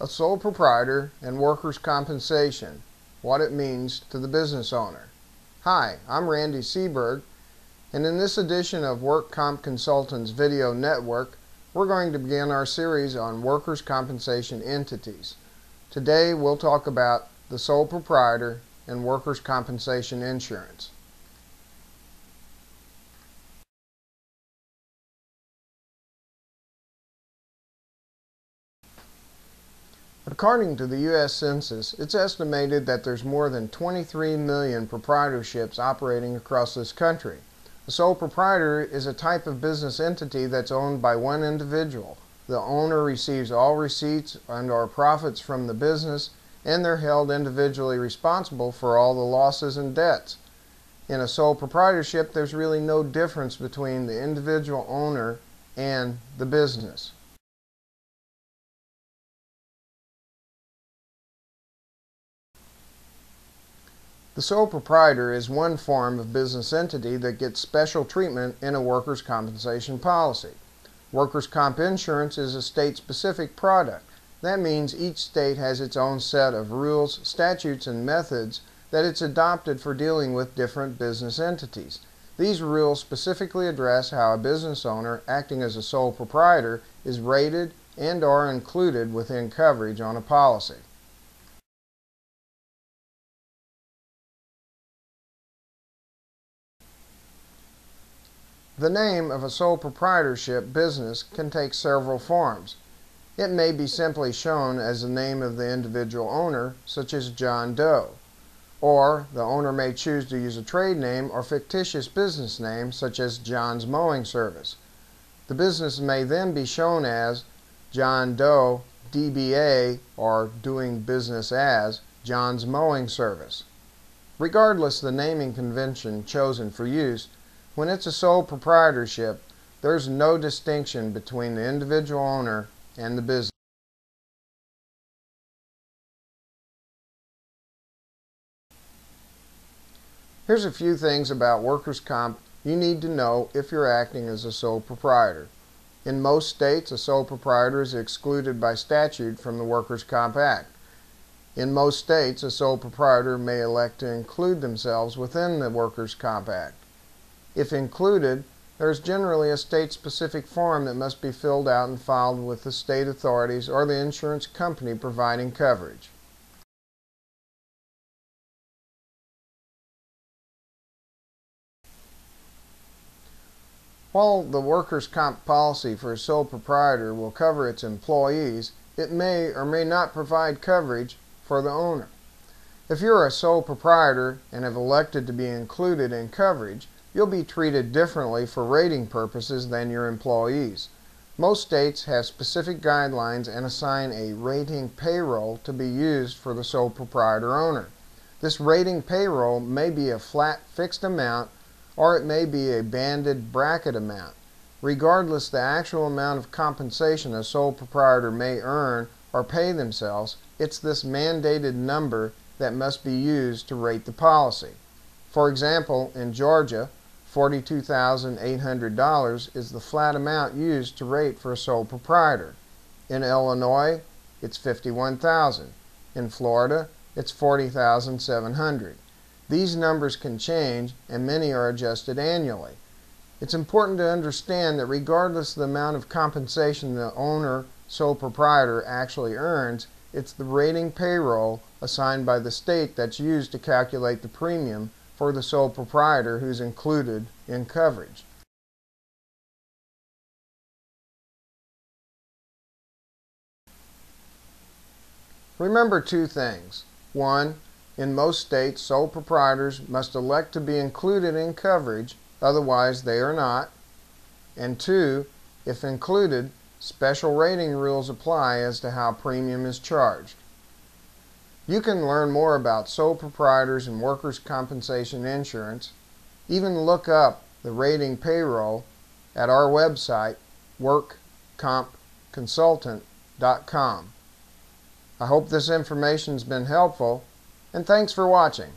A sole proprietor and workers' compensation, what it means to the business owner. Hi, I'm Randy Seberg, and in this edition of Work Comp Consultants Video Network, we're going to begin our series on workers' compensation entities. Today we'll talk about the sole proprietor and workers' compensation insurance. According to the U.S. Census, it's estimated that there's more than 23 million proprietorships operating across this country. A sole proprietor is a type of business entity that's owned by one individual. The owner receives all receipts and/or profits from the business, and they're held individually responsible for all the losses and debts. In a sole proprietorship, there's really no difference between the individual owner and the business. The sole proprietor is one form of business entity that gets special treatment in a workers' compensation policy. Workers' comp insurance is a state-specific product. That means each state has its own set of rules, statutes, and methods that it's adopted for dealing with different business entities. These rules specifically address how a business owner acting as a sole proprietor is rated and/or included within coverage on a policy. The name of a sole proprietorship business can take several forms. It may be simply shown as the name of the individual owner, such as John Doe, or the owner may choose to use a trade name or fictitious business name, such as John's Mowing Service. The business may then be shown as John Doe DBA or doing business as John's Mowing Service. Regardless the naming convention chosen for use, when it's a sole proprietorship, there's no distinction between the individual owner and the business. Here's a few things about workers' comp you need to know if you're acting as a sole proprietor. In most states, a sole proprietor is excluded by statute from the Workers' Comp Act. In most states, a sole proprietor may elect to include themselves within the Workers' Comp Act. If included, there is generally a state-specific form that must be filled out and filed with the state authorities or the insurance company providing coverage. While the workers' comp policy for a sole proprietor will cover its employees, it may or may not provide coverage for the owner. If you're a sole proprietor and have elected to be included in coverage, you'll be treated differently for rating purposes than your employees. Most states have specific guidelines and assign a rating payroll to be used for the sole proprietor owner. This rating payroll may be a flat fixed amount or it may be a banded bracket amount. Regardless the actual amount of compensation a sole proprietor may earn or pay themselves, it's this mandated number that must be used to rate the policy. For example, in Georgia, $42,800 is the flat amount used to rate for a sole proprietor. In Illinois, it's $51,000. In Florida, it's $40,700. These numbers can change, and many are adjusted annually. It's important to understand that regardless of the amount of compensation the owner, sole proprietor, actually earns, it's the rating payroll assigned by the state that's used to calculate the premium for the sole proprietor who's included in coverage. Remember two things. One, in most states, sole proprietors must elect to be included in coverage, otherwise they are not. And two, if included, special rating rules apply as to how premium is charged. You can learn more about sole proprietors and workers' compensation insurance. Even look up the rating payroll at our website, workcompconsultant.com. I hope this information has been helpful, and thanks for watching.